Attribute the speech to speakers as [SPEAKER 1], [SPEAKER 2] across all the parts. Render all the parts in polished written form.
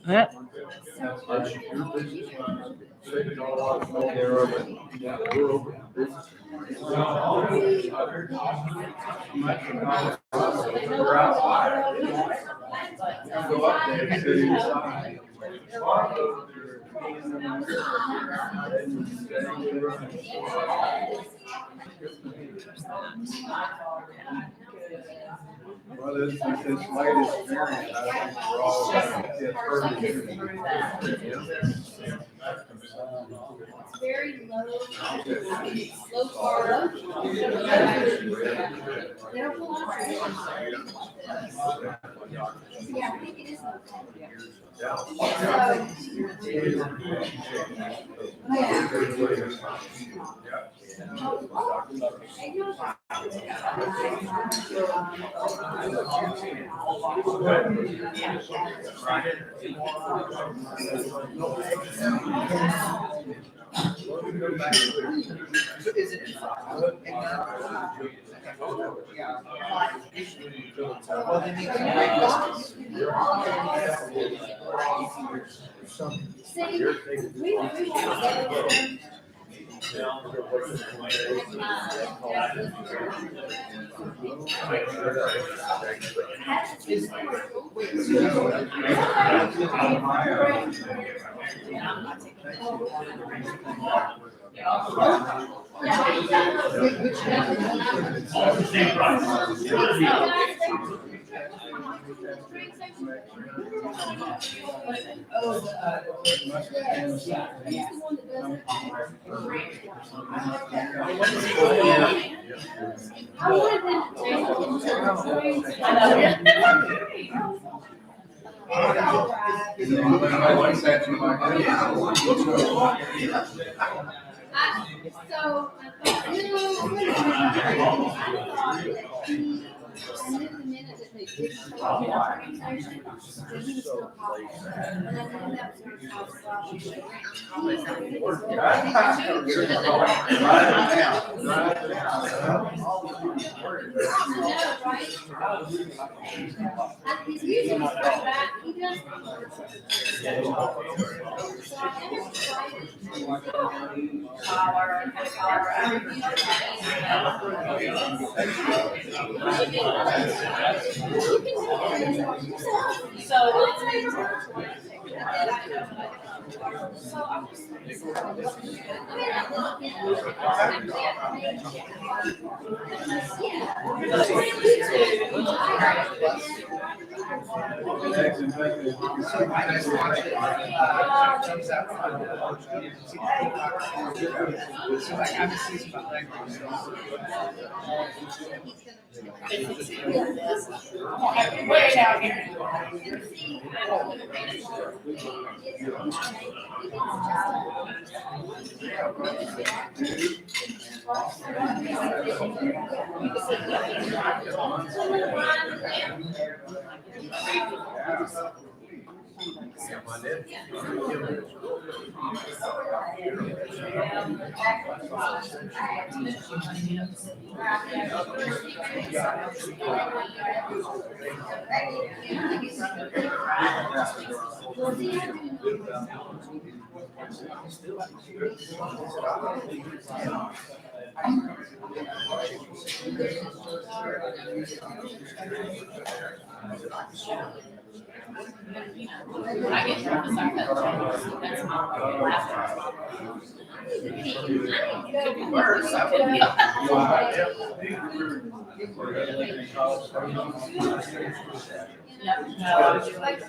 [SPEAKER 1] Yeah.
[SPEAKER 2] Well, this latest variant, I think we're all
[SPEAKER 3] It's very low carb. They don't pull out. Yeah, I think it is
[SPEAKER 4] Well, they need to way down here.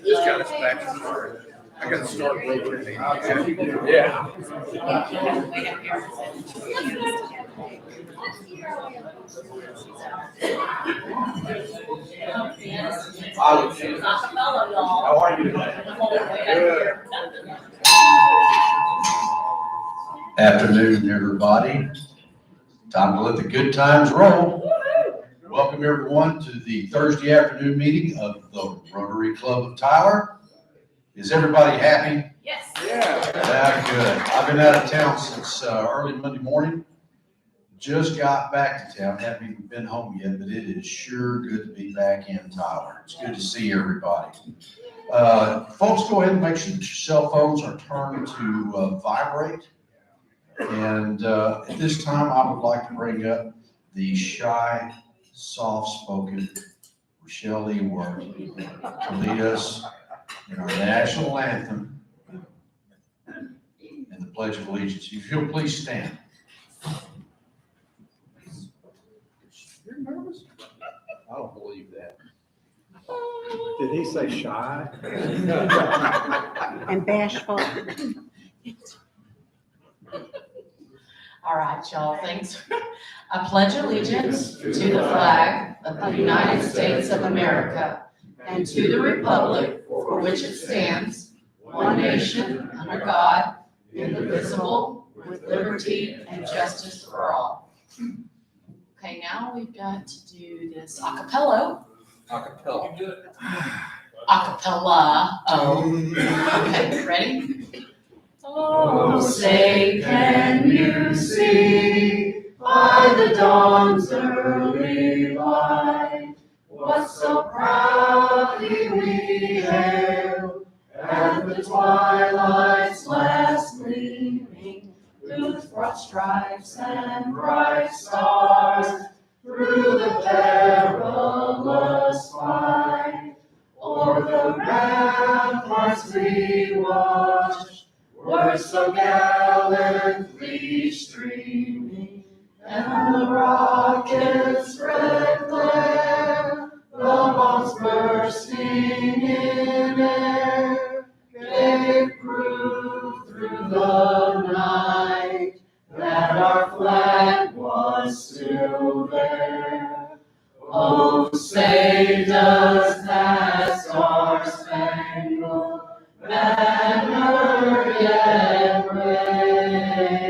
[SPEAKER 2] Just got us back to start. I got to start Rotary. Yeah. How are you? Good.
[SPEAKER 5] Afternoon, everybody. Time to let the good times roll. Welcome everyone to the Thursday afternoon meeting of the Rotary Club of Tyler. Is everybody happy?
[SPEAKER 3] Yes.
[SPEAKER 2] Yeah.
[SPEAKER 5] Yeah, good. I've been out of town since early Monday morning. Just got back to town, haven't even been home yet, but it is sure good to be back in Tyler. It's good to see everybody. Folks, go ahead and make sure that your cell phones are turned to vibrate. And at this time, I would like to bring up the shy, soft-spoken Rochelle Lee Ward to lead us in our national anthem and the Pledge of Allegiance. If you'll please stand.
[SPEAKER 2] You're nervous? I don't believe that.
[SPEAKER 1] Did he say shy?
[SPEAKER 6] And bashful.
[SPEAKER 7] All right, y'all, thanks. I pledge allegiance to the flag of the United States of America and to the republic for which it stands, one nation, under God, indivisible, with liberty and justice for all. Okay, now we've got to do this a cappella.
[SPEAKER 2] Acapella.
[SPEAKER 7] Acapella. Oh, okay, ready? Oh, say, can you see by the dawn's early light what so proudly we hailed at the twilight's last gleaming, whose broad stripes and bright stars through the perilous fight o'er the ramparts we watched were so gallantly streaming, and the rocket's red glare, the bombs bursting in air, gave proof through the night that our flag was still there. Oh, say does that star-spangled banner yet wave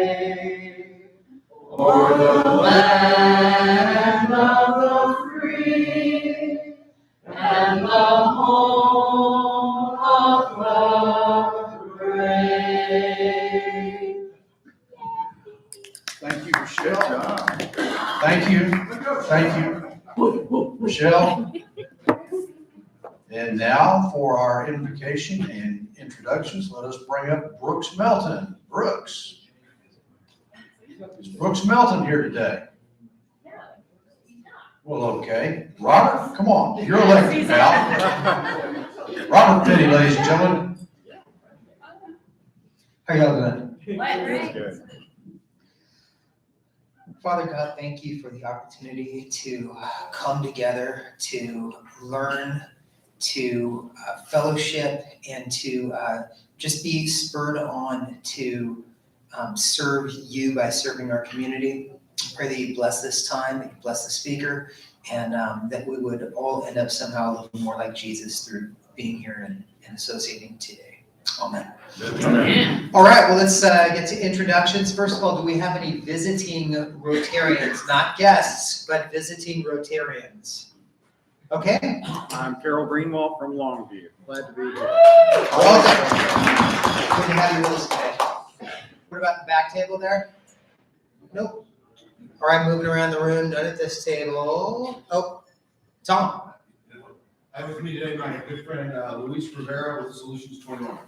[SPEAKER 7] o'er the land of the free and the home of the brave.
[SPEAKER 2] Thank you, Rochelle.
[SPEAKER 5] Thank you. Thank you, Rochelle. And now for our invocation and introductions, let us bring up Brooks Melton. Brooks. Is Brooks Melton here today? Well, okay. Robert, come on. You're elected, pal. Robert Penny, ladies and gentlemen.
[SPEAKER 8] How y'all doing?
[SPEAKER 1] Good.
[SPEAKER 8] Father God, thank you for the opportunity to come together, to learn, to fellowship, and to just be spurred on to serve you by serving our community. I pray that you bless this time, that you bless the speaker, and that we would all end up somehow looking more like Jesus through being here and associating today. Amen. All right, well, let's get to introductions. First of all, do we have any visiting Rotarians? Not guests, but visiting Rotarians. Okay.
[SPEAKER 1] I'm Carol Greenwald from Longview. Glad to be here.
[SPEAKER 8] Welcome. Good to have you with us today. What about the back table there? Nope. All right, moving around the room, none at this table. Oh, Tom.
[SPEAKER 9] I have with me today my good friend Luis Rivera with Solutions 21.
[SPEAKER 8] All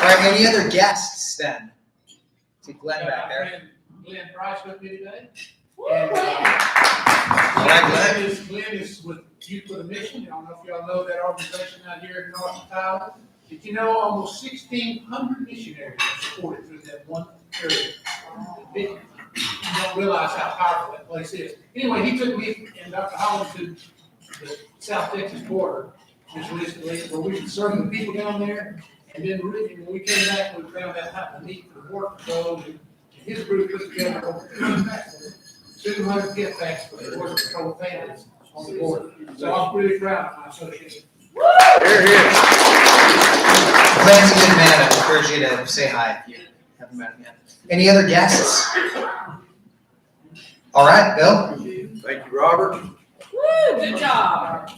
[SPEAKER 8] right, any other guests then? See Glenn back there.
[SPEAKER 9] Glenn Price with me today.
[SPEAKER 8] All right, Glenn.
[SPEAKER 9] Glenn is with Youth with a Mission. I don't know if y'all know that organization out here in North Tyler. Did you know almost 1,600 missionaries are supported through that one area? You don't realize how powerful that place is. Anyway, he took me and Dr. Holland to the South Texas border just recently, where we could serve the people down there. And then really, when we came back, we found out how to meet for the Border Patrol. And his group put together over 200 gift packs for the Border Patrol families on the border. So I'm really proud of my association.
[SPEAKER 2] Here, here.
[SPEAKER 8] Glenn's a good man. I encourage you to say hi if you haven't met him yet. Any other guests? All right, Bill.
[SPEAKER 2] Thank you, Robert.
[SPEAKER 7] Woo, good job.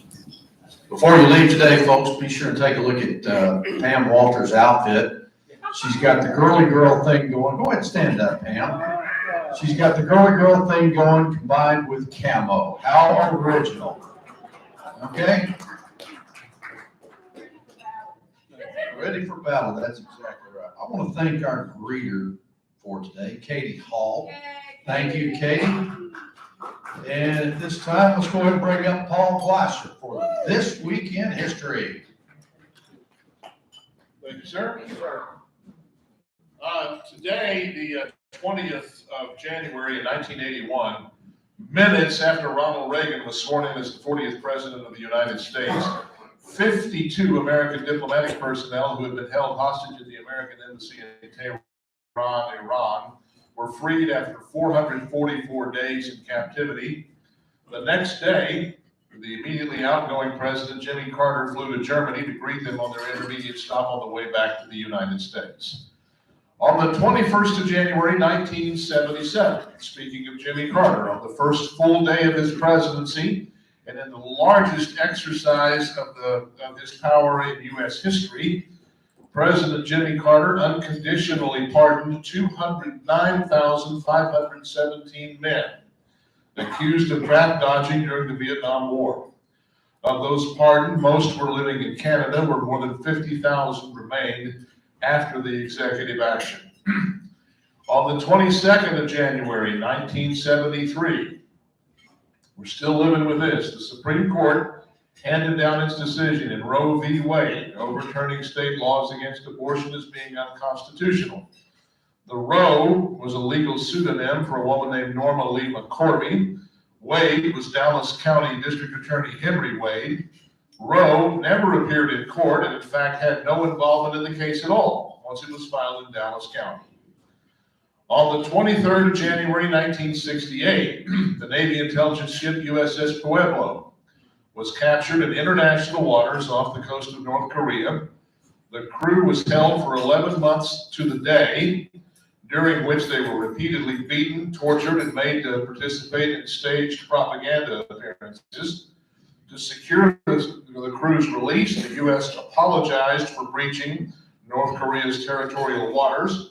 [SPEAKER 5] Before you leave today, folks, be sure and take a look at Pam Walter's outfit. She's got the girly girl thing going. Go ahead and stand up, Pam. She's got the girly girl thing going combined with camo. How original. Okay? Ready for battle, that's exactly right. I want to thank our greeter for today, Katie Hall. Thank you, Katie. And at this time, let's go ahead and bring up Paul Glasser for This Week in History.
[SPEAKER 2] Thank you, sir. Today, the 20th of January in 1981, minutes after Ronald Reagan was sworn in as the 40th President of the United States, 52 American diplomatic personnel who had been held hostage at the American Embassy in Tehran, Iran, were freed after 444 days in captivity. The next day, the immediately outgoing President, Jimmy Carter, flew to Germany to greet them on their intermediate stop on the way back to the United States. On the 21st of January, 1977, speaking of Jimmy Carter, on the first full day of his presidency, and in the largest exercise of his power in U.S. history, President Jimmy Carter unconditionally pardoned 209,517 men accused of draft dodging during the Vietnam War. Of those pardoned, most were living in Canada, where more than 50,000 remained after the executive action. On the 22nd of January, 1973, we're still living with this. The Supreme Court handed down its decision in Roe v. Wade, overturning state laws against abortion as being unconstitutional. The Roe was a legal pseudonym for a woman named Norma Lee McCorvey. Wade was Dallas County District Attorney Henry Wade. Roe never appeared in court and in fact had no involvement in the case at all once it was filed in Dallas County. On the 23rd of January, 1968, the Navy intelligence ship USS Pueblo was captured in international waters off the coast of North Korea. The crew was held for 11 months to the day, during which they were repeatedly beaten, tortured, and made to participate in staged propaganda appearances. To secure the crew's release, the U.S. apologized for breaching North Korea's territorial waters,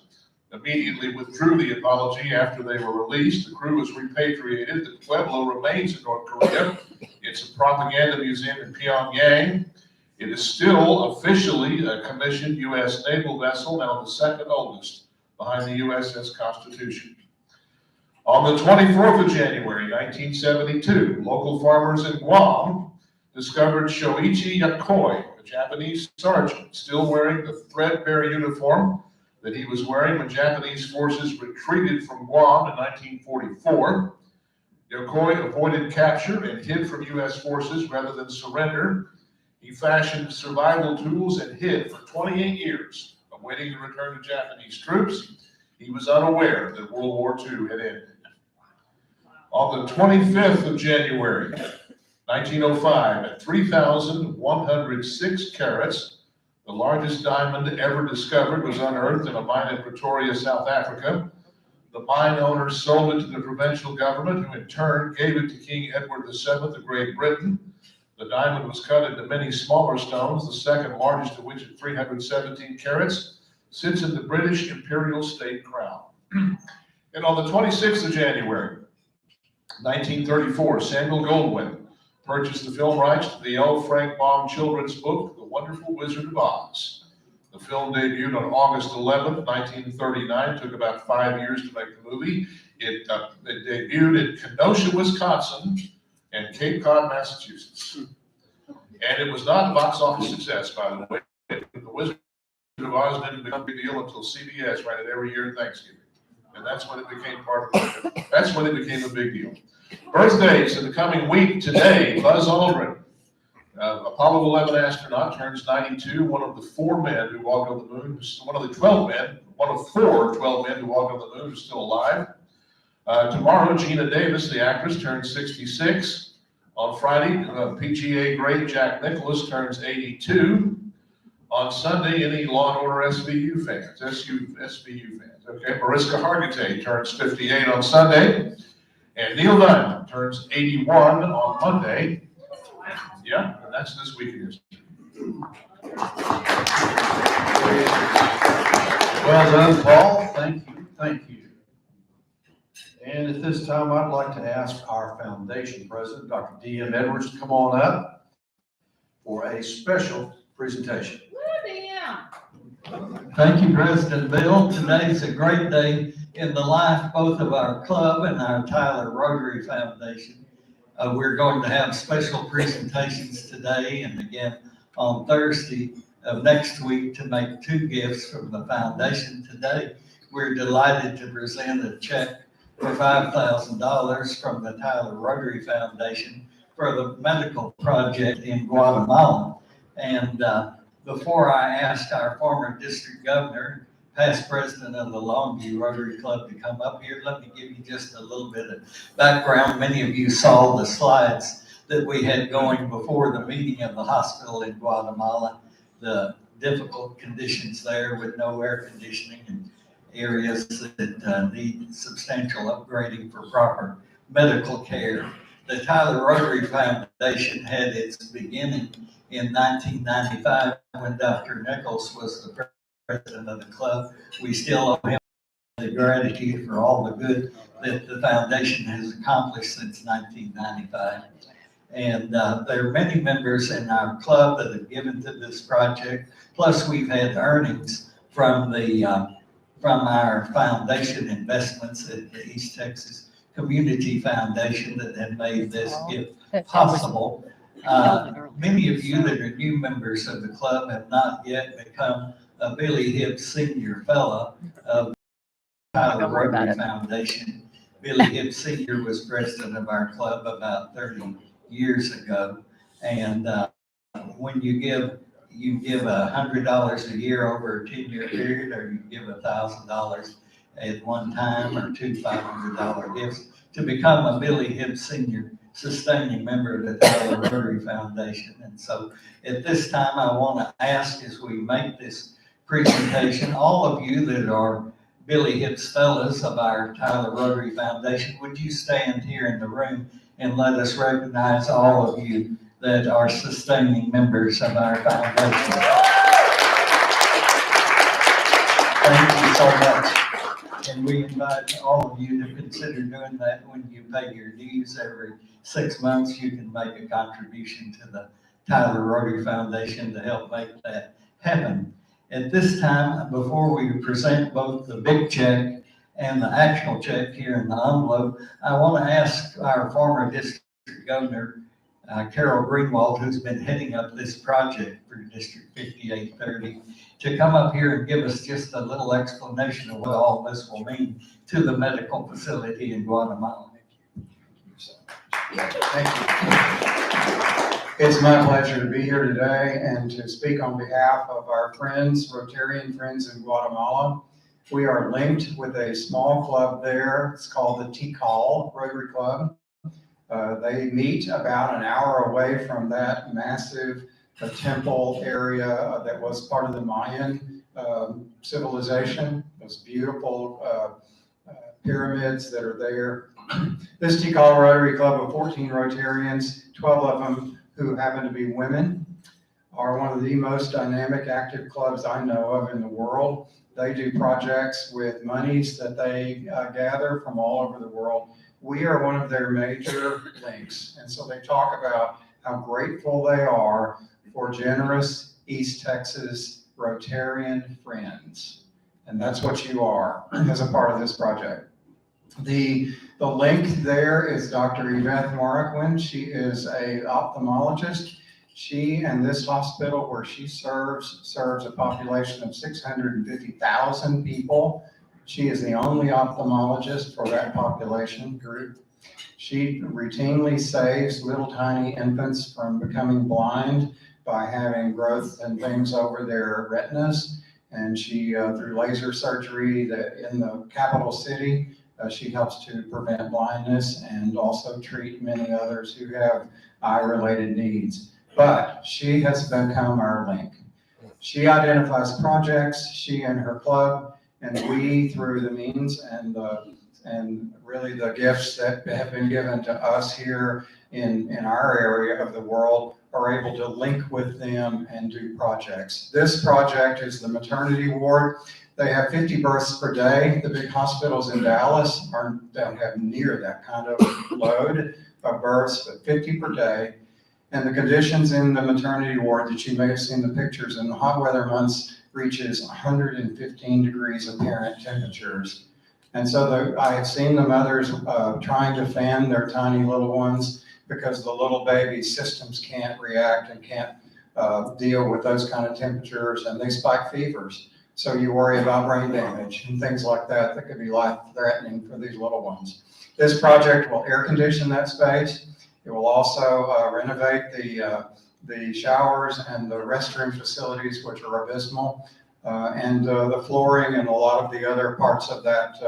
[SPEAKER 2] immediately withdrew the apology after they were released. The crew was repatriated. The Pueblo remains in North Korea. It's a propaganda museum in Pyongyang. It is still officially a commissioned U.S. naval vessel, now the second oldest behind the USS Constitution. On the 24th of January, 1972, local farmers in Guam discovered Shoichi Yakoi, a Japanese sergeant, still wearing the threadbare uniform that he was wearing when Japanese forces retreated from Guam in 1944. Yakoi avoided capture and hid from U.S. forces rather than surrender. He fashioned survival tools and hid for 28 years, awaiting the return of Japanese troops. He was unaware that World War II had ended. On the 25th of January, 1905, at 3,106 carats, the largest diamond ever discovered was unearthed in a mine in Pretoria, South Africa. The mine owners sold it to the provincial government, who in turn gave it to King Edward VII of Great Britain. The diamond was cut into many smaller stones, the second largest of which, at 317 carats, sits in the British Imperial State Crown. And on the 26th of January, 1934, Samuel Goldwyn purchased the film rights to the L. Frank Baum children's book, The Wonderful Wizard of Oz. The film debuted on August 11, 1939. Took about 5 years to make the movie. It debuted in Kenosha, Wisconsin, and Cape Cod, Massachusetts. And it was not a box office success, by the way. The Wizard of Oz didn't become a big deal until CBS ran it every year at Thanksgiving. And that's when it became that's when it became a big deal. Birthdays in the coming week today: Buzz Aldrin, Apollo 11 astronaut, turns 92, one of the 4 men who walked on the moon, one of 4 12 men who walked on the moon who's still alive. Tomorrow, Gina Davis, the actress, turns 66. On Friday, PGA great Jack Nicklaus turns 82. On Sunday, any Law & Order SVU fans, SVU fans, okay? Mariska Hargitay turns 58 on Sunday, and Neil Diamond turns 81 on Monday. Yeah, and that's this week in history.
[SPEAKER 5] Well done, Paul. Thank you, thank you. And at this time, I'd like to ask our foundation president, Dr. D.M. Edwards, to come on up for a special presentation.
[SPEAKER 6] Thank you, President Bill. Today's a great day in the life both of our club and our Tyler Rotary Foundation. We're going to have special presentations today and again on Thursday of next week to make 2 gifts from the foundation. Today, we're delighted to present a check for $5,000 from the Tyler Rotary Foundation for the medical project in Guatemala. And before I ask our former district governor, past president of the Longview Rotary Club to come up here, let me give you just a little bit of background. Many of you saw the slides that we had going before the meeting of the hospital in Guatemala, the difficult conditions there with no air conditioning and areas that need substantial upgrading for proper medical care. The Tyler Rotary Foundation had its beginning in 1995 when Dr. Nichols was the president of the club. We still owe him the gratitude for all the good that the foundation has accomplished since 1995. And there are many members in our club that have given to this project. Plus, we've had earnings from our foundation investments at the East Texas Community Foundation that have made this gift possible. Many of you that are new members of the club have not yet become a Billy Hibbs Senior Fellow of the Tyler Rotary Foundation. Billy Hibbs Senior was president of our club about 30 years ago. And when you give $100 a year over a 10-year period, or you give $1,000 at one time, or 2 $500 gifts to become a Billy Hibbs Senior sustaining member of the Tyler Rotary Foundation. And so at this time, I want to ask, as we make this presentation, all of you that are Billy Hibbs Fellows of our Tyler Rotary Foundation, would you stand here in the room and let us recognize all of you that are sustaining members of our foundation. Thank you so much. And we invite all of you to consider doing that when you pay your dues. Every 6 months, you can make a contribution to the Tyler Rotary Foundation to help make that happen. At this time, before we present both the big check and the actual check here in the envelope, I want to ask our former district governor, Carol Greenwald, who's been heading up this project for District 5830, to come up here and give us just a little explanation of what all this will mean to the medical facility in Guatemala.
[SPEAKER 1] Thank you. It's my pleasure to be here today and to speak on behalf of our friends, Rotarian friends in Guatemala. We are linked with a small club there. It's called the Tikal Rotary Club. They meet about an hour away from that massive temple area that was part of the Mayan civilization. Those beautiful pyramids that are there. This Tikal Rotary Club of 14 Rotarians, 12 of them who happen to be women, are one of the most dynamic, active clubs I know of in the world. They do projects with monies that they gather from all over the world. We are one of their major links. And so they talk about how grateful they are for generous East Texas Rotarian friends. And that's what you are as a part of this project. The link there is Dr. Evan Mariquin. She is an ophthalmologist. She and this hospital where she serves a population of 650,000 people. She is the only ophthalmologist for that population group. She routinely saves little tiny infants from becoming blind by having growth and things over their retinas. And she, through laser surgery in the capital city, she helps to prevent blindness and also treat many others who have eye-related needs. But she has become our link. She identifies projects, she and her club, and we, through the means and really the gifts that have been given to us here in our area of the world, are able to link with them and do projects. This project is the maternity ward. They have 50 births per day. The big hospitals in Dallas don't have near that kind of load of births, but 50 per day. And the conditions in the maternity ward that you may have seen the pictures in the hot weather months reaches 115 degrees apparent temperatures. And so I have seen the mothers trying to fan their tiny little ones because the little baby systems can't react and can't deal with those kind of temperatures, and they spike fevers. So you worry about brain damage and things like that that could be life-threatening for these little ones. This project will air condition that space. It will also renovate the showers and the restroom facilities, which are abysmal, and the flooring and a lot of the other parts of that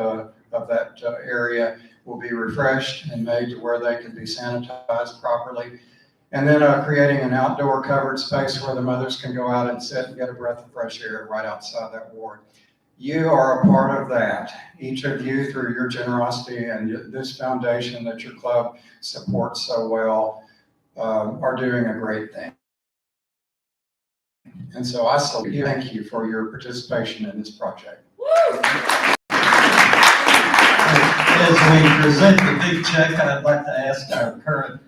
[SPEAKER 1] area will be refreshed and made to where they can be sanitized properly. And then creating an outdoor covered space where the mothers can go out and sit and get a breath of fresh air right outside that ward. You are a part of that. Each of you, through your generosity and this foundation that your club supports so well, are doing a great thing. And so I salute you. Thank you for your participation in this project.
[SPEAKER 6] As we present the big check, I'd like to ask our current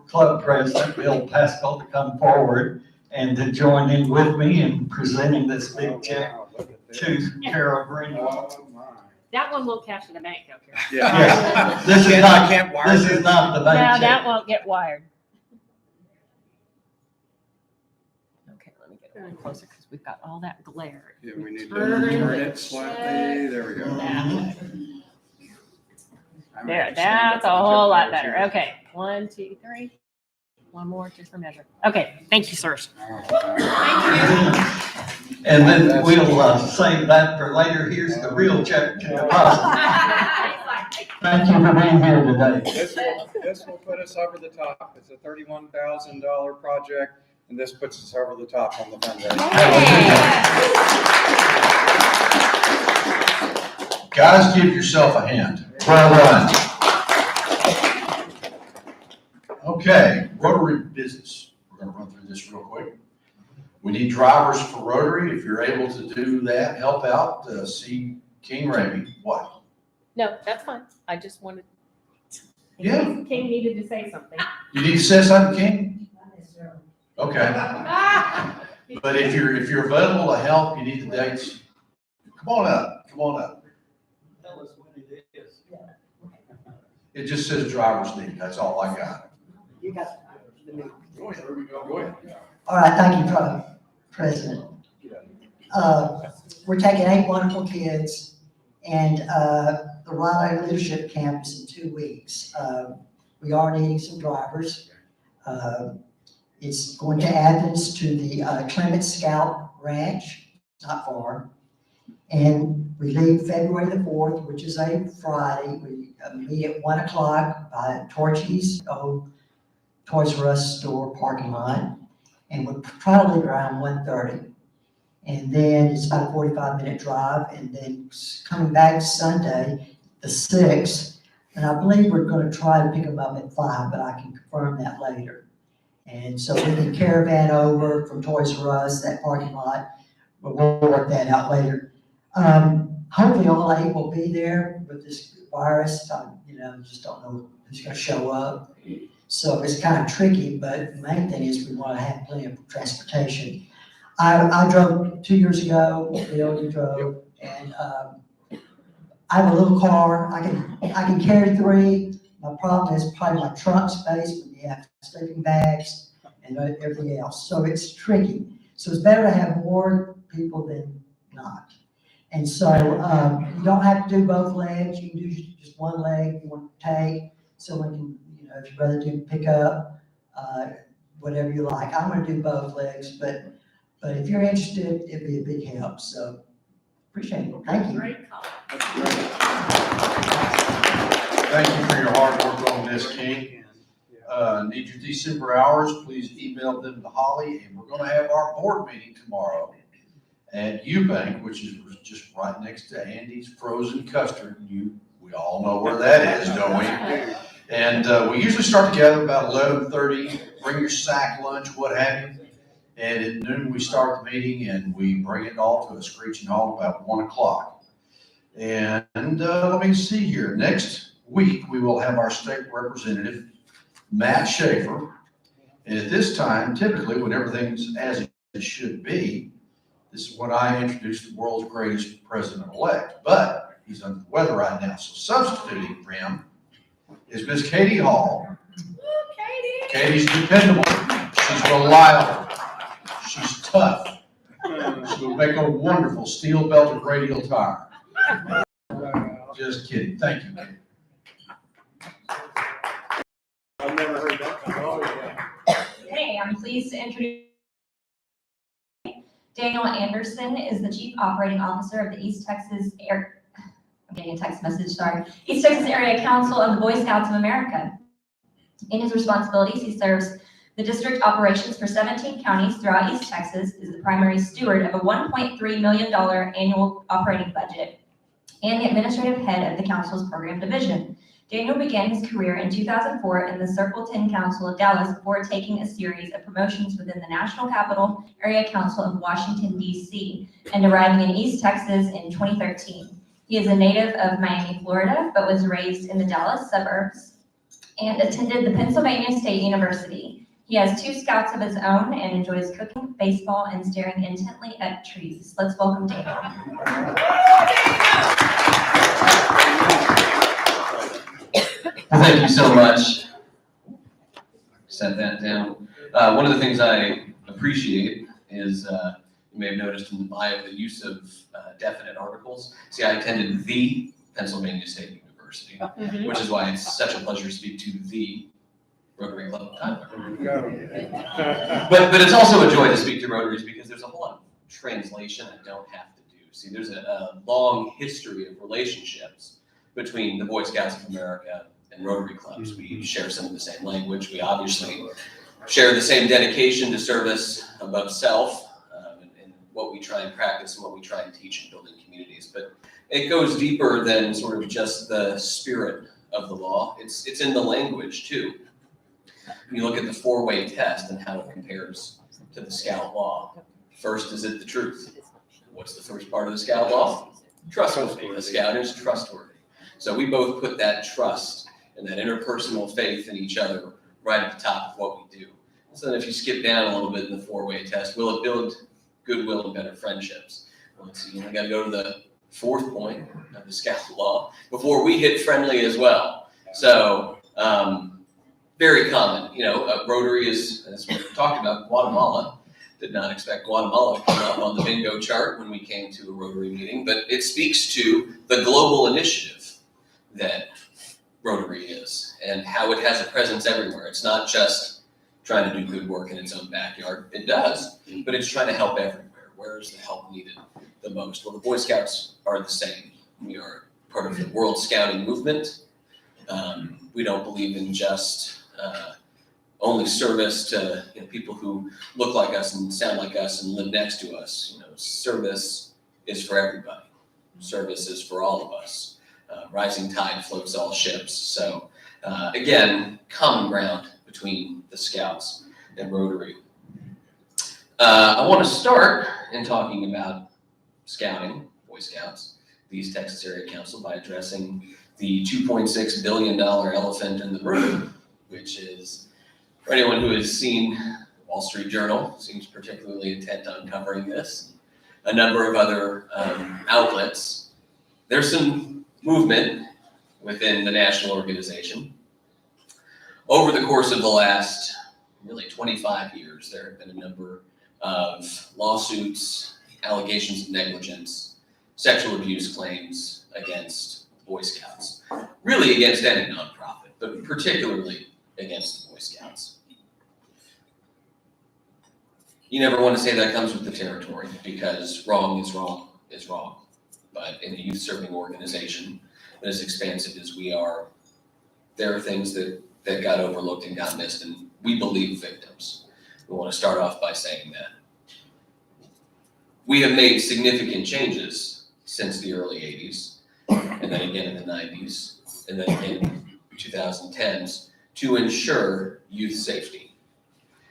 [SPEAKER 6] club president, Bill Pascal, to come forward and to join in with me in presenting this big check to Carol Greenwald.
[SPEAKER 10] That one will cash in the bank, okay?
[SPEAKER 6] Yes, this is not the
[SPEAKER 10] No,
[SPEAKER 6] bank
[SPEAKER 10] that
[SPEAKER 6] check.
[SPEAKER 10] won't get wired. Okay, let me get a little closer because we've got all that glare.
[SPEAKER 11] Yeah, we need to turn it slightly. There we go.
[SPEAKER 10] There, that's a whole lot better. Okay, 1, 2, 3. One more just for measure. Okay, thank you, sirs.
[SPEAKER 6] And then we'll save that for later. Here's the real check to deposit. Thank you for being here today.
[SPEAKER 11] This will put us over the top. It's a $31,000 project, and this puts us over the top on the fundraiser.
[SPEAKER 5] Guys, give yourself a hand. Well done. Okay, Rotary business. We're gonna run through this real quick. We need drivers for Rotary. If you're able to do that, help out, see King Ramey. What?
[SPEAKER 10] No, that's fine. I just wanted.
[SPEAKER 5] Yeah.
[SPEAKER 10] King needed to say something.
[SPEAKER 5] You need to say something, King? Okay. But if you're available to help, you need the dates. Come on up, come on up.
[SPEAKER 6] Tell us when it is.
[SPEAKER 5] It just says driver's need. That's all I got.
[SPEAKER 12] You got the meeting.
[SPEAKER 11] Go ahead, there we go. Go ahead.
[SPEAKER 12] All right, thank you, President. We're taking 8 wonderful kids, and the Raleigh Leadership Camp is in 2 weeks. We are needing some drivers. It's going to Athens to the Clement Scout Ranch, not far. And we leave February the 4th, which is a Friday. We meet at 1 o'clock by Torchy's old Toys R Us store parking lot. And we'll try to leave around 1:30. And then it's about a 45-minute drive. And then coming back Sunday, the 6th, and I believe we're going to try to pick them up at 5, but I can confirm that later. And so we can caravan over from Toys R Us, that parking lot. But we'll work that out later. Hopefully all 8 will be there with this virus. Just don't know who's going to show up. So it's kind of tricky, but the main thing is we want to have plenty of transportation. I drove 2 years ago, Bill, you drove, and I have a little car. I can carry 3. My problem is probably my trunk space when you have sleeping bags and everything else. So it's tricky. So it's better to have more people than not. And so you don't have to do both legs. You can do just one leg you want to take. Someone can, if you'd rather do pick up, whatever you like. I'm going to do both legs, but if you're interested, it'd be a big help. So appreciate it. Thank you.
[SPEAKER 10] Great call.
[SPEAKER 5] Thank you for your hard work on this, King. Need your December hours, please email them to Holly, and we're gonna have our board meeting tomorrow at Eubank, which is just right next to Andy's Frozen Custard. We all know where that is, don't we? And we usually start together about 11:30, bring your sack lunch, what have you. And at noon, we start the meeting and we bring it all to a screeching halt about 1 o'clock. And let me see here. Next week, we will have our state representative, Matt Schaefer. And at this time, typically, when everything's as it should be, this is when I introduce the world's greatest president-elect. But he's under the weather right now, so substituting for him is Miss Katie Hall. Katie's dependable. She's reliable. She's tough. She will make a wonderful steel-belted radial tire. Just kidding. Thank you, Katie.
[SPEAKER 9] I've never heard that.
[SPEAKER 13] Hey, I'm pleased to introduce Daniel Anderson is the Chief Operating Officer of the East Texas I'm getting a text message, sorry. East Texas Area Council of the Boy Scouts of America. In his responsibilities, he serves the district operations for 17 counties throughout East Texas, is the primary steward of a $1.3 million annual operating budget, and the administrative head of the council's program division. Daniel began his career in 2004 in the Circle 10 Council of Dallas before taking a series of promotions within the National Capital Area Council of Washington, D.C., and arriving in East Texas in 2013. He is a native of Miami, Florida, but was raised in the Dallas suburbs and attended the Pennsylvania State University. He has 2 scouts of his own and enjoys cooking, baseball, and staring intently at trees. Let's welcome Daniel.
[SPEAKER 14] Thank you so much. Set that down. One of the things I appreciate is, you may have noticed in the bio the use of definite articles. See, I attended the Pennsylvania State University, which is why it's such a pleasure to speak to the Rotary Club of Tyler. But it's also a joy to speak to Rotaries because there's a whole lot of translation I don't have to do. See, there's a long history of relationships between the Boy Scouts of America and Rotary clubs. We share some of the same language. We obviously share the same dedication to service above self, and what we try and practice and what we try and teach in building communities. But it goes deeper than sort of just the spirit of the law. It's in the language too. When you look at the 4-way test and how it compares to the Scout law. First, is it the truth? What's the first part of the Scout law? Trustworthy. A Scout is trustworthy. So we both put that trust and that interpersonal faith in each other right at the top of what we do. So then if you skip down a little bit in the 4-way test, will it build goodwill and better friendships? Well, let's see, you got to go to the 4th point of the Scout law before we hit friendly as well. So very common, Rotary is, as we talked about, Guatemala. Did not expect Guatemala to come up on the bingo chart when we came to a Rotary meeting, but it speaks to the global initiative that Rotary is and how it has a presence everywhere. It's not just trying to do good work in its own backyard. It does, but it's trying to help everywhere. Where is the help needed the most? Well, the Boy Scouts are the same. We are part of the World Scouting movement. We don't believe in just only service to people who look like us and sound like us and live next to us. Service is for everybody. Service is for all of us. Rising tide floats all ships. So again, common ground between the Scouts and Rotary. I want to start in talking about scouting, Boy Scouts, the East Texas Area Council, by addressing the $2.6 billion elephant in the room, which is, for anyone who has seen Wall Street Journal, seems particularly intent on covering this, a number of other outlets. There's some movement within the national organization. Over the course of the last really 25 years, there have been a number of lawsuits, allegations of negligence, sexual abuse claims against Boy Scouts, really against any nonprofit, but particularly against the Boy Scouts. You never want to say that comes with the territory because wrong is wrong is wrong. But in a youth-serving organization that is expansive as we are, there are things that got overlooked and got missed, and we believe victims. We want to start off by saying that. We have made significant changes since the early 80s, and then again in the 90s, and then again in 2010s to ensure youth safety.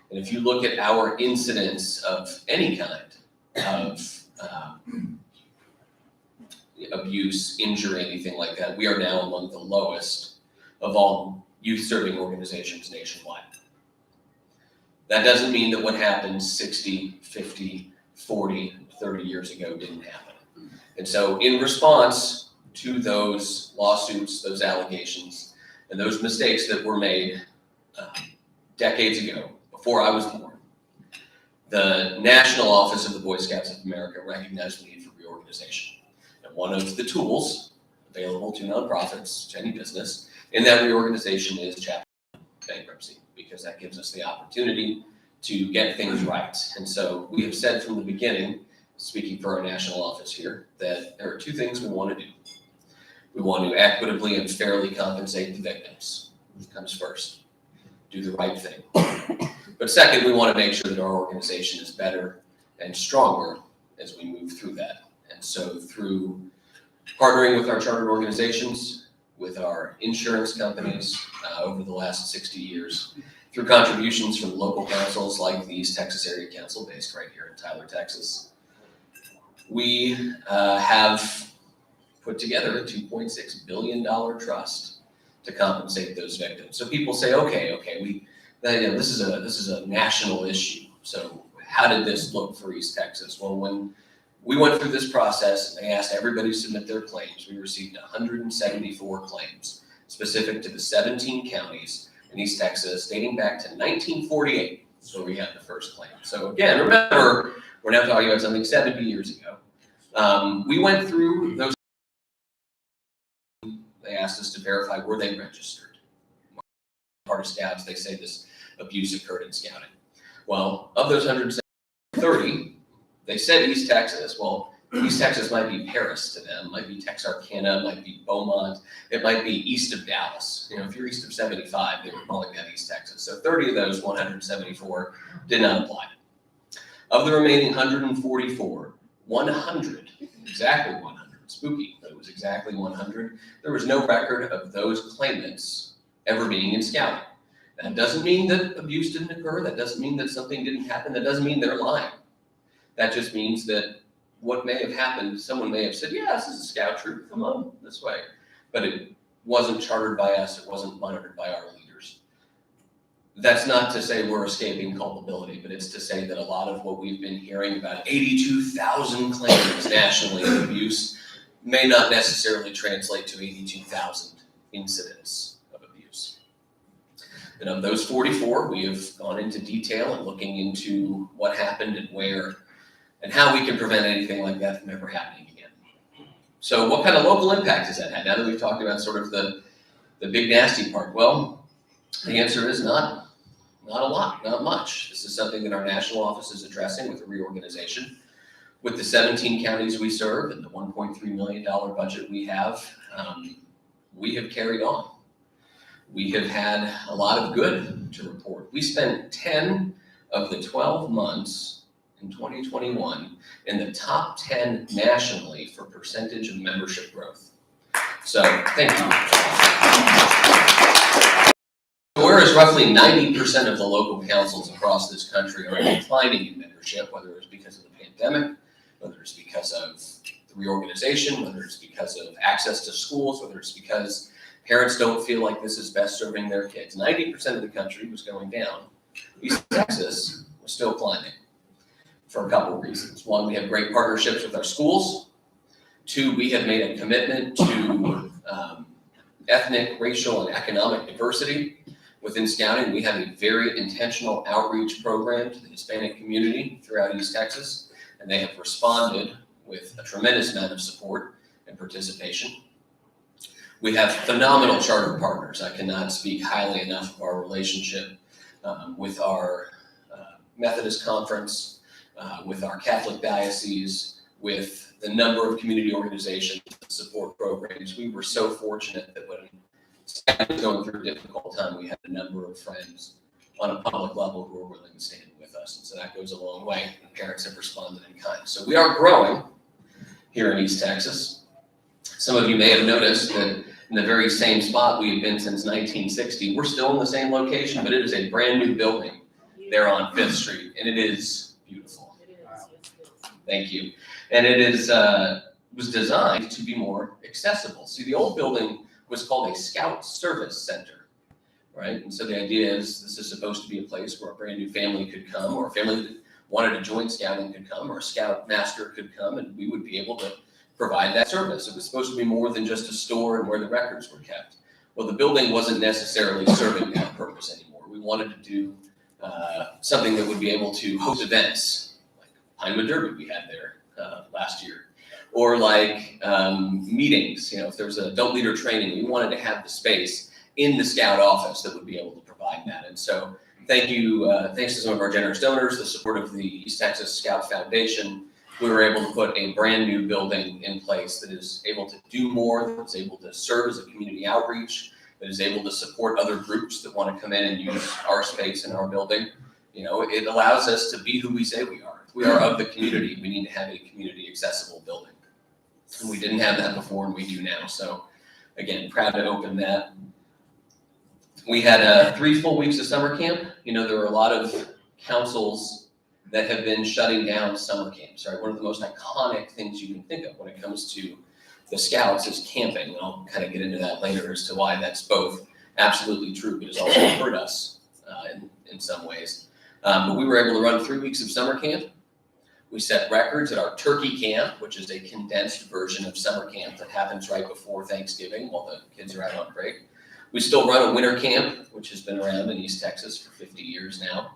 [SPEAKER 14] And if you look at our incidents of any kind of abuse, injury, anything like that, we are now among the lowest of all youth serving organizations nationwide. That doesn't mean that what happened 60, 50, 40, 30 years ago didn't happen. And so in response to those lawsuits, those allegations, and those mistakes that were made decades ago, before I was born, the National Office of the Boy Scouts of America recognized the need for reorganization. And one of the tools available to nonprofits, to any business, in that reorganization is chapter bankruptcy, because that gives us the opportunity to get things right. And so we have said from the beginning, speaking for our national office here, that there are two things we want to do. We want to equitably and fairly compensate the victims. That comes first. Do the right thing. But second, we want to make sure that our organization is better and stronger as we move through that. And so through partnering with our chartered organizations, with our insurance companies over the last 60 years, through contributions from local councils like the East Texas Area Council, based right here in Tyler, Texas, we have put together a $2.6 billion trust to compensate those victims. So people say, okay, this is a national issue. So how did this look for East Texas? Well, when we went through this process and they asked everybody to submit their claims, we received 174 claims specific to the 17 counties in East Texas dating back to 1948. That's where we had the first claim. So again, remember, we're now talking about something 70 years ago. We went through those. They asked us to verify, were they registered? Part of scouts, they say this abuse occurred in scouting. Well, of those 130, they said East Texas. Well, East Texas might be Paris to them, might be Texarkana, might be Beaumont, it might be east of Dallas. You know, if you're east of 75, they were calling that East Texas. So 30 of those 174 did not apply. Of the remaining 144, 100, exactly 100, spooky, but it was exactly 100. There was no record of those claimants ever being in scouting. That doesn't mean that abuse didn't occur. That doesn't mean that something didn't happen. That doesn't mean they're lying. That just means that what may have happened, someone may have said, yeah, this is a scout troop, come on this way. But it wasn't chartered by us. It wasn't monitored by our leaders. That's not to say we're escaping culpability, but it's to say that a lot of what we've been hearing about 82,000 claims nationally of abuse may not necessarily translate to 82,000 incidents of abuse. And of those 44, we have gone into detail and looking into what happened and where and how we can prevent anything like that from ever happening again. So what kind of local impact has that had? Now that we've talked about sort of the big nasty part, well, the answer is not a lot, not much. This is something that our national office is addressing with a reorganization. With the 17 counties we serve and the $1.3 million budget we have carried on. We have had a lot of good to report. We spent 10 of the 12 months in 2021 in the top 10 nationally for percentage of membership growth. So thank you. Whereas roughly 90% of the local councils across this country are declining in membership, whether it's because of the pandemic, whether it's because of the reorganization, whether it's because of access to schools, whether it's because parents don't feel like this is best serving their kids. 90% of the country was going down. East Texas was still climbing for a couple of reasons. One, we have great partnerships with our schools. Two, we have made a commitment to ethnic, racial, and economic diversity. Within scouting, we have a very intentional outreach program to the Hispanic community throughout East Texas, and they have responded with a tremendous amount of support and participation. We have phenomenal charter partners. I cannot speak highly enough of our relationship with our Methodist Conference, with our Catholic diocese, with the number of community organizations that support programs. We were so fortunate that when scouting was going through a difficult time, we had a number of friends on a public level who were willing to stand with us. And so that goes a long way, and parents have responded in kind. So we are growing here in East Texas. Some of you may have noticed that in the very same spot we have been since 1960. We're still in the same location, but it is a brand new building there on Fifth Street, and it is beautiful. Thank you. And it is was designed to be more accessible. See, the old building was called a Scout Service Center, right? And so the idea is this is supposed to be a place where a brand new family could come, or a family that wanted to join scouting could come, or a scout master could come, and we would be able to provide that service. It was supposed to be more than just a store and where the records were kept. Well, the building wasn't necessarily serving that purpose anymore. We wanted to do something that would be able to host events, like Pinewood Derby we had there last year, or like meetings. You know, if there was an adult leader training, we wanted to have the space in the scout office that would be able to provide that. And so thank you, thanks to some of our generous donors, the support of the East Texas Scout Foundation, we were able to put a brand new building in place that is able to do more, that is able to serve as a community outreach, that is able to support other groups that want to come in and use our space in our building. You know, it allows us to be who we say we are. If we are of the community, we need to have a community accessible building. And we didn't have that before, and we do now. So again, proud to open that. We had 3 full weeks of summer camp. You know, there were a lot of councils that have been shutting down summer camps, right? One of the most iconic things you can think of when it comes to the Scouts is camping. And I'll kind of get into that later as to why that's both absolutely true, but has also hurt us in some ways. But we were able to run 3 weeks of summer camp. We set records at our turkey camp, which is a condensed version of summer camp that happens right before Thanksgiving while the kids are out on break. We still run a winter camp, which has been around in East Texas for 50 years now.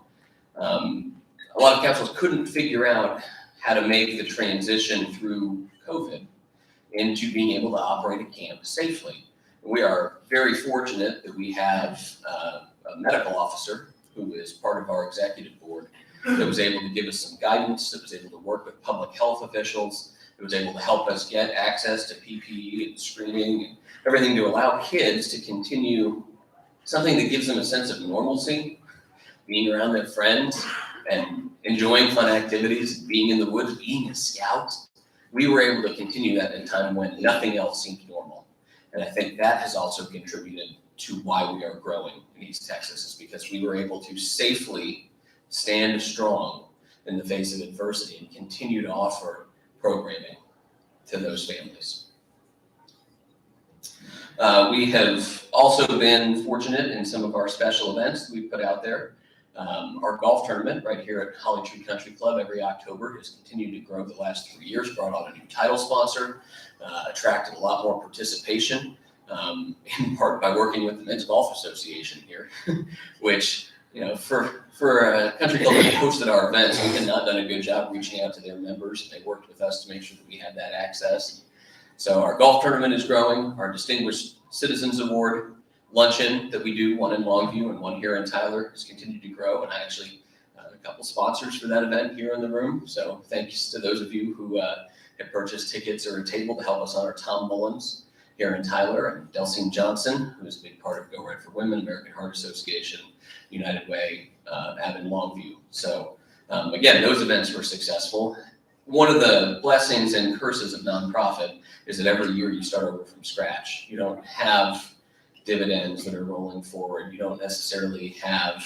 [SPEAKER 14] A lot of councils couldn't figure out how to make the transition through COVID into being able to operate a camp safely. We are very fortunate that we have a medical officer who is part of our executive board that was able to give us some guidance, that was able to work with public health officials, that was able to help us get access to PPE and screening and everything to allow kids to continue something that gives them a sense of normalcy, being around their friends and enjoying fun activities, being in the woods, being a scout. We were able to continue that in a time when nothing else seemed normal. And I think that has also contributed to why we are growing in East Texas, is because we were able to safely stand strong in the face of adversity and continue to offer programming to those families. We have also been fortunate in some of our special events that we put out there. Our golf tournament right here at Holly Tree Country Club every October has continued to grow the last 3 years, brought on a new title sponsor, attracted a lot more participation, in part by working with the Men's Golf Association here, which, you know, for a country club that hosted our events, we had not done a good job reaching out to their members. They worked with us to make sure that we had that access. So our golf tournament is growing. Our Distinguished Citizens Award luncheon that we do, one in Longview and one here in Tyler, has continued to grow. And I actually a couple sponsors for that event here in the room. So thanks to those of you who have purchased tickets or a table to help us honor Tom Mullins here in Tyler, and Delcine Johnson, who is a big part of Go Red for Women, American Heart Association, United Way, Evan Longview. So again, those events were successful. One of the blessings and curses of nonprofit is that every year you start over from scratch. You don't have dividends that are rolling forward. You don't necessarily have,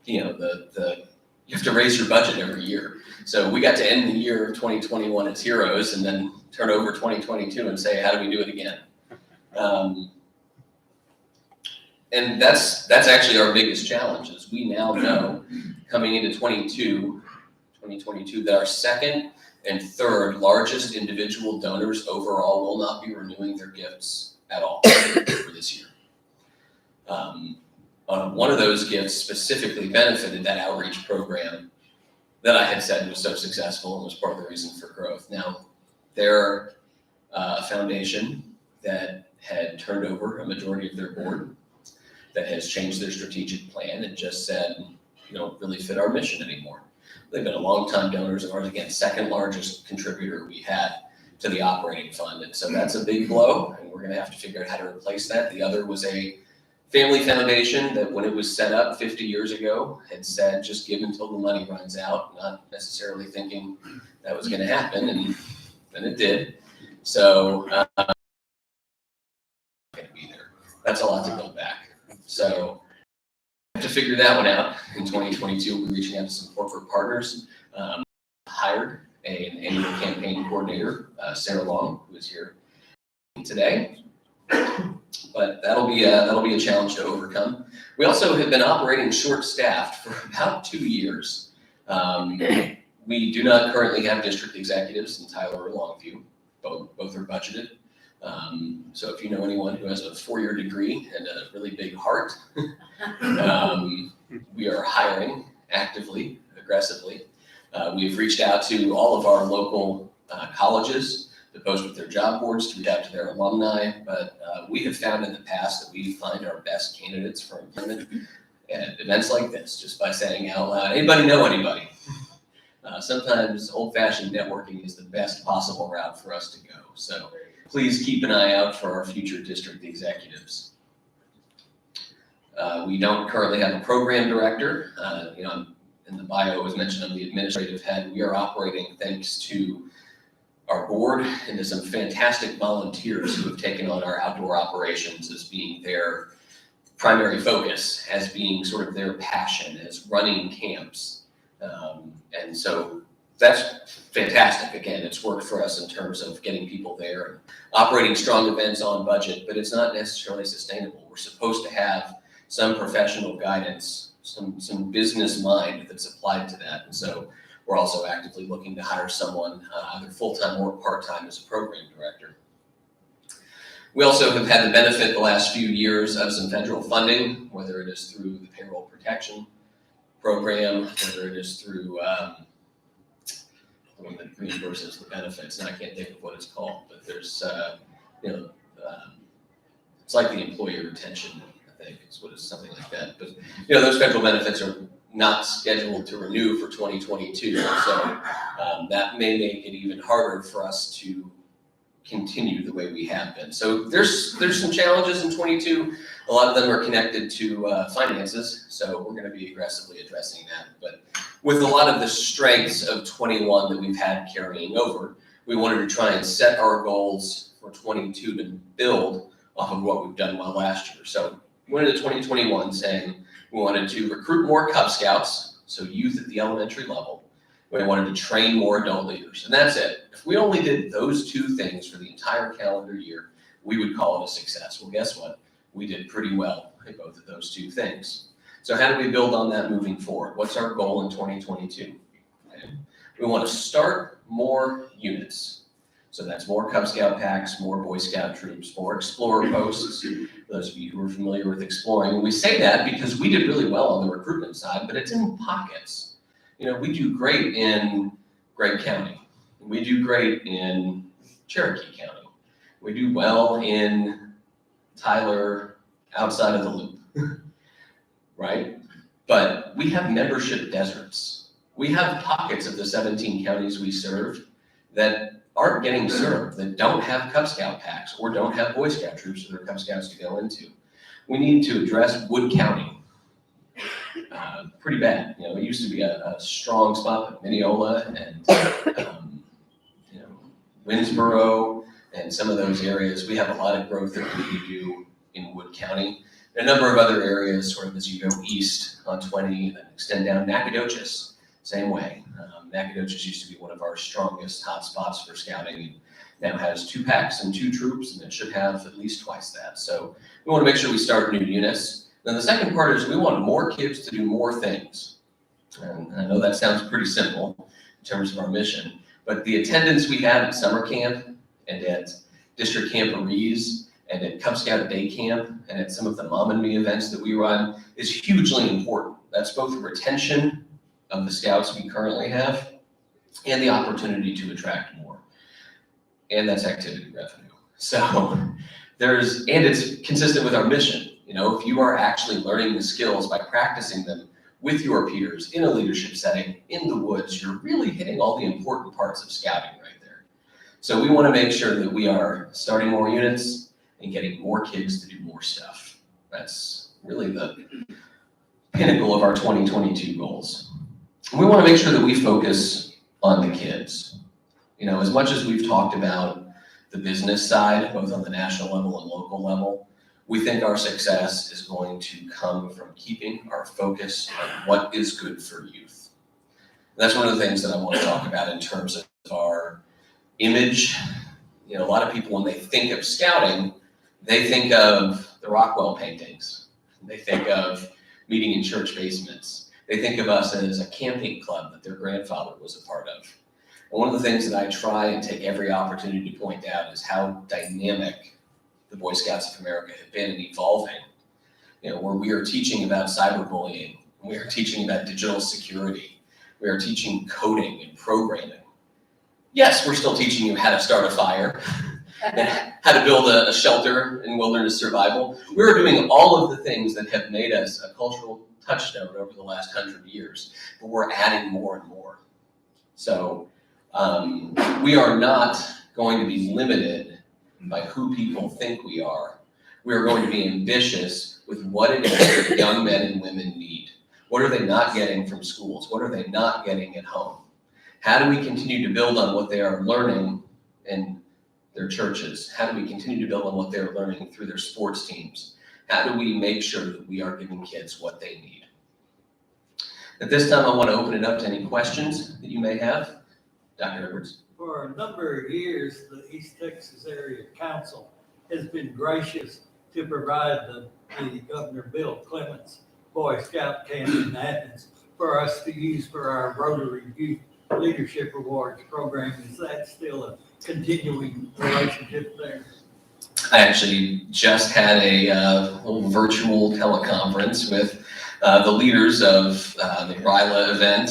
[SPEAKER 14] you have to raise your budget every year. So we got to end the year of 2021 as heroes and then turn over 2022 and say, how do we do it again? And that's actually our biggest challenge, is we now know coming into 2022 that our second and third largest individual donors overall will not be renewing their gifts at all for this year. One of those gifts specifically benefited that outreach program that I had said was so successful and was part of the reason for growth. Now, they're a foundation that had turned over a majority of their board, that has changed their strategic plan and just said, you don't really fit our mission anymore. They've been a long-time donors of ours, again, second largest contributor we had to the operating fund. And so that's a big blow, and we're gonna have to figure out how to replace that. The other was a family foundation that, when it was set up 50 years ago, had said, just give until the money runs out, not necessarily thinking that was gonna happen, and then it did. So That's a lot to build back. So to figure that one out in 2022, we're reaching out to some corporate partners. Hired an annual campaign coordinator, Sarah Long, who is here today. But that'll be a challenge to overcome. We also have been operating short-staffed for about 2 years. We do not currently have district executives in Tyler or Longview. Both are budgeted. So if you know anyone who has a 4-year degree and a really big heart, we are hiring actively, aggressively. We've reached out to all of our local colleges to post with their job boards, to reach out to their alumni, but we have found in the past that we find our best candidates for employment at events like this, just by saying out loud, anybody know anybody? Sometimes old-fashioned networking is the best possible route for us to go. So please keep an eye out for our future district executives. We don't currently have a program director. In the bio, it was mentioned I'm the administrative head. We are operating thanks to our board and to some fantastic volunteers who have taken on our outdoor operations as being their primary focus, as being sort of their passion, as running camps. And so that's fantastic. Again, it's worked for us in terms of getting people there and operating strong events on budget, but it's not necessarily sustainable. We're supposed to have some professional guidance, some business mind that's applied to that. And so we're also actively looking to hire someone either full-time or part-time as a program director. We also have had the benefit the last few years of some federal funding, whether it is through the payroll protection program, whether it is through the one that reimburses the benefits, and I can't think of what it's called, but there's, it's like the employee retention, I think, is what it's something like that. But, those federal benefits are not scheduled to renew for 2022, so that may make it even harder for us to continue the way we have been. So there's some challenges in 22. A lot of them are connected to finances, so we're going to be aggressively addressing that. But with a lot of the strengths of 21 that we've had carrying over, we wanted to try and set our goals for 22 to build off of what we've done well last year. So we went into 2021 saying we wanted to recruit more Cub Scouts, so youth at the elementary level. We wanted to train more adult leaders, and that's it. If we only did those two things for the entire calendar year, we would call it a success. Well, guess what? We did pretty well in both of those two things. So how do we build on that moving forward? What's our goal in 2022? Okay. We want to start more units. So that's more Cub Scout packs, more Boy Scout troops, more Explorer posts. For those of you who are familiar with exploring, we say that because we did really well on the recruitment side, but it's in pockets. We do great in Gregg County. We do great in Cherokee County. We do well in Tyler outside of the loop, right? But we have membership deserts. We have pockets of the 17 counties we serve that aren't getting served, that don't have Cub Scout packs or don't have Boy Scout troops for their Cub Scouts to go into. We need to address Wood County. Pretty bad. It used to be a strong spot, but Mineola and Winsboro and some of those areas, we have a lot of growth that we need to do in Wood County. And a number of other areas, sort of as you go east on 20 and then extend down. Nacogdoches, same way. Nacogdoches used to be one of our strongest hotspots for scouting, and now has 2 packs and 2 troops, and it should have at least twice that. So we want to make sure we start new units. Then the second part is we want more kids to do more things. And I know that sounds pretty simple in terms of our mission, but the attendance we have at summer camp and at district camporees and at Cub Scout day camp and at some of the Mom and Me events that we run is hugely important. That's both retention of the scouts we currently have and the opportunity to attract more. And that's activity revenue. So and it's consistent with our mission. If you are actually learning the skills by practicing them with your peers in a leadership setting, in the woods, you're really hitting all the important parts of scouting right there. So we want to make sure that we are starting more units and getting more kids to do more stuff. That's really the pinnacle of our 2022 goals. And we want to make sure that we focus on the kids. As much as we've talked about the business side, both on the national level and local level, We think our success is going to come from keeping our focus on what is good for youth. And that's one of the things that I want to talk about in terms of our image. You know, a lot of people, when they think of scouting, they think of the Rockwell paintings. They think of meeting in church basements. They think of us as a camping club that their grandfather was a part of. And one of the things that I try and take every opportunity to point out is how dynamic the Boy Scouts of America have been in evolving. You know, where we are teaching about cyberbullying, we are teaching about digital security, we are teaching coding and programming. Yes, we're still teaching you how to start a fire, and how to build a shelter in wilderness survival. We're doing all of the things that have made us a cultural touchstone over the last 100 years, but we're adding more and more. So we are not going to be limited by who people think we are. We are going to be ambitious with what it is that young men and women need. What are they not getting from schools? What are they not getting at home? How do we continue to build on what they are learning in their churches? How do we continue to build on what they're learning through their sports teams? How do we make sure that we are giving kids what they need? At this time, I want to open it up to any questions that you may have. Dr. Edwards.
[SPEAKER 6] For a number of years, the East Texas Area Council has been gracious to provide the Governor Bill Clements Boy Scout Camp in Athens for us to use for our Rotary Youth Leadership Awards program. Is that still a continuing relationship there?
[SPEAKER 14] I actually just had a little virtual teleconference with the leaders of the RILA event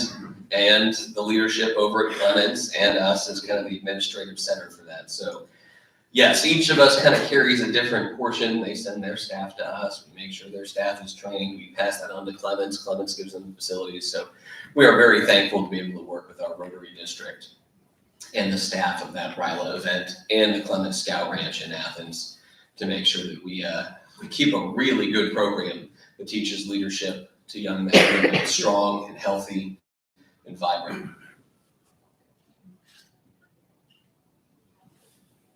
[SPEAKER 14] and the leadership over at Clements and us as kind of the administrative center for that. So yes, each of us kind of carries a different portion. They send their staff to us. We make sure their staff is trained. We pass that on to Clements. Clements gives them the facilities. So we are very thankful to be able to work with our Rotary district and the staff of that RILA event and the Clements Scout Ranch in Athens to make sure that we keep a really good program that teaches leadership to young men and women, strong and healthy and vibrant.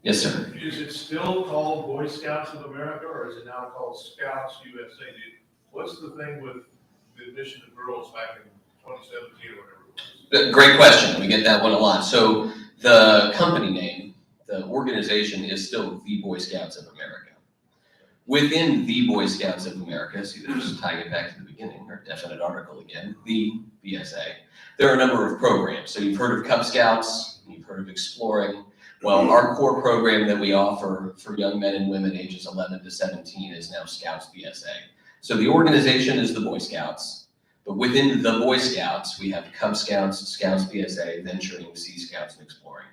[SPEAKER 14] Yes, sir.
[SPEAKER 2] Is it still called Boy Scouts of America, or is it now called Scouts USA? What's the thing with the admission of girls back in 2017 or whatever it was?
[SPEAKER 14] Great question. We get that one a lot. So the company name, the organization is still the Boy Scouts of America. Within the Boy Scouts of America, see, there's tying it back to the beginning, or definite article again, the BSA. There are a number of programs. So you've heard of Cub Scouts, you've heard of Exploring. Well, our core program that we offer for young men and women ages 11 to 17 is now Scouts BSA. So the organization is the Boy Scouts, but within the Boy Scouts, we have Cub Scouts, Scouts BSA, Venturing, Sea Scouts, and Exploring.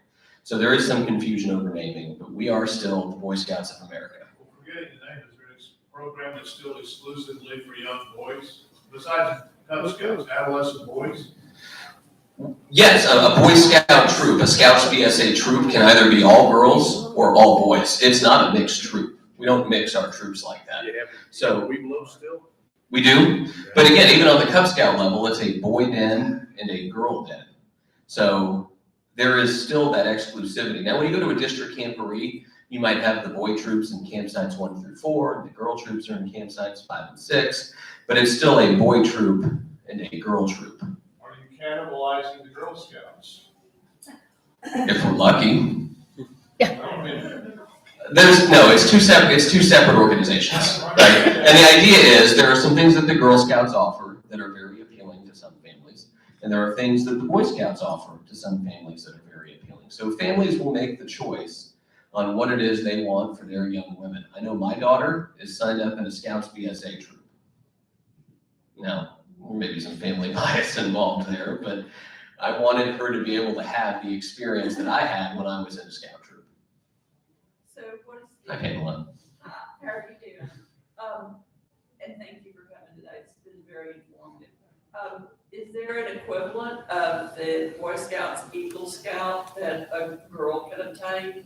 [SPEAKER 14] So there is some confusion over naming, but we are still the Boy Scouts of America.
[SPEAKER 2] Well, forgetting the name, is there a program that's still exclusively for young boys? Besides Cub Scouts, adolescent boys?
[SPEAKER 14] Yes, a Boy Scout troop, a Scouts BSA troop can either be all girls or all boys. It's not a mixed troop. We don't mix our troops like that. So
[SPEAKER 2] we below still?
[SPEAKER 14] We do, but again, even on the Cub Scout level, it's a boy den and a girl den. So there is still that exclusivity. Now, when you go to a district camporee, you might have the boy troops in campsites 1 through 4, and the girl troops are in campsites 5 and 6, but it's still a boy troop and a girl troop.
[SPEAKER 2] Cannibalizing the Girl Scouts.
[SPEAKER 14] If we're lucky.
[SPEAKER 10] Yeah.
[SPEAKER 14] It's two separate organizations, right? And the idea is there are some things that the Girl Scouts offer that are very appealing to some families, and there are things that the Boy Scouts offer to some families that are very appealing. So families will make the choice on what it is they want for their young women. I know my daughter is signed up in a Scouts BSA troop. Now, maybe some family bias involved there, but I wanted her to be able to have the experience that I had when I was in a scout troop.
[SPEAKER 15] So what is the?
[SPEAKER 14] I came along.
[SPEAKER 15] How are you doing? And thank you for coming today. It's been very informative. Is there an equivalent of the Boy Scouts Eagle Scout that a girl can obtain?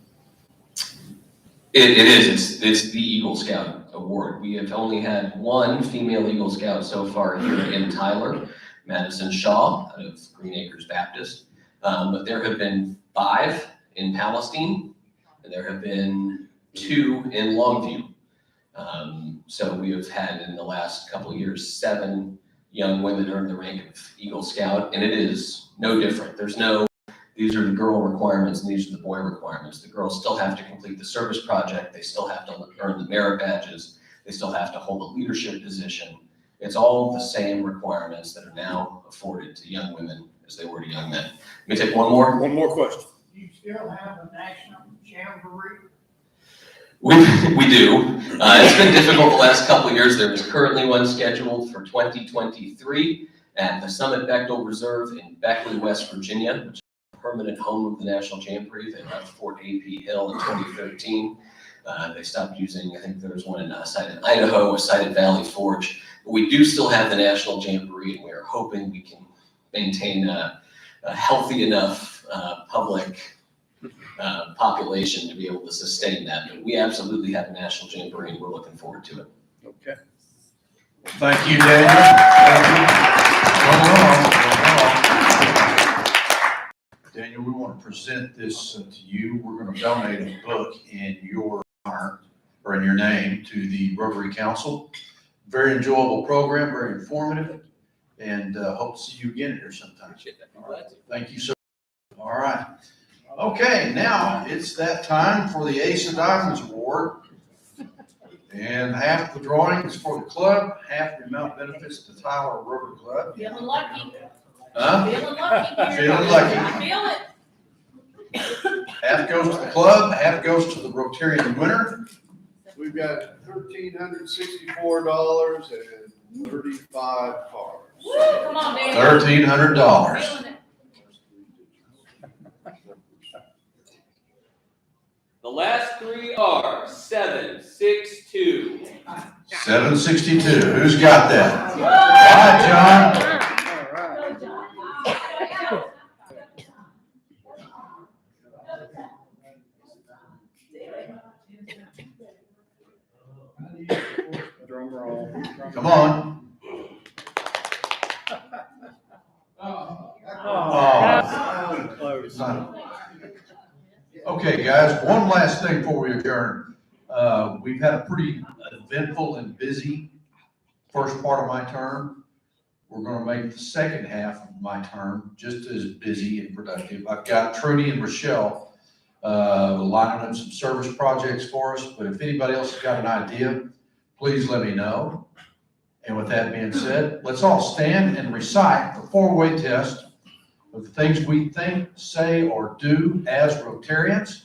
[SPEAKER 14] It is. It's the Eagle Scout Award. We have only had one female Eagle Scout so far here in Tyler, Madison Shaw out of Green Acres Baptist. But there have been 5 in Palestine, and there have been 2 in Longview. So we have had in the last couple of years, 7 young women earn the rank of Eagle Scout, and it is no different. These are the girl requirements and these are the boy requirements. The girls still have to complete the service project. They still have to earn the merit badges. They still have to hold a leadership position. It's all the same requirements that are now afforded to young women as they were to young men. Let me take one more.
[SPEAKER 11] One more question.
[SPEAKER 9] Do you still have a national jamboree?
[SPEAKER 14] We do. It's been difficult the last couple of years. There is currently one scheduled for 2023 at the Summit Bechtel Reserve in Beckley, West Virginia, which is the permanent home of the National Jamboree. They left Fort A.P. Hill in 2013. They stopped using, I think there was one in a site in Idaho, a site at Valley Forge. But we do still have the National Jamboree, and we are hoping we can maintain a healthy enough public population to be able to sustain that. But we absolutely have a National Jamboree, and we're looking forward to it.
[SPEAKER 11] Okay.
[SPEAKER 5] Thank you, Daniel. Daniel, we want to present this to you. We're going to donate a book in your honor, or in your name, to the Rotary Council. Very enjoyable program, very informative, and hope to see you again here sometime. Thank you so much. All right. Okay, now it's that time for the Ace of Diamonds Award. And half the drawing is for the club, half the amount benefits to Tyler Rotary Club.
[SPEAKER 3] Feeling lucky.
[SPEAKER 5] Huh?
[SPEAKER 3] Feeling lucky.
[SPEAKER 5] Feeling lucky.
[SPEAKER 3] I feel it.
[SPEAKER 5] Half goes to the club, half goes to the Rotarian winner.
[SPEAKER 4] We've got $1,364 and 35 cards.
[SPEAKER 3] Woo, come on, man.
[SPEAKER 5] $1,300.
[SPEAKER 3] Feeling it.
[SPEAKER 14] The last 3 are 762.
[SPEAKER 5] 762. Who's got that? All right, John.
[SPEAKER 11] Drum roll.
[SPEAKER 5] Come on.
[SPEAKER 11] Close.
[SPEAKER 5] Okay, guys, one last thing before we adjourn. We've had a pretty eventful and busy first part of my term. We're going to make the second half of my term just as busy and productive. I've got Trudy and Rochelle lining up some service projects for us, but if anybody else has got an idea, please let me know. And with that being said, let's all stand and recite the 4-way test of the things we think, say, or do as Rotarians.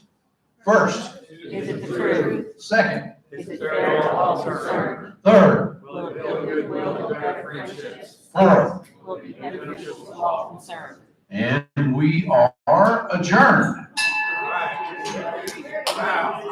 [SPEAKER 5] First,
[SPEAKER 10] Is it the truth?
[SPEAKER 5] second,
[SPEAKER 10] Is it fair to all concerned?
[SPEAKER 5] third,
[SPEAKER 10] Will it build goodwill and better friendships?
[SPEAKER 5] fourth,
[SPEAKER 10] Will it be beneficial to all concerned?
[SPEAKER 5] and we are adjourned.
[SPEAKER 9] Wow.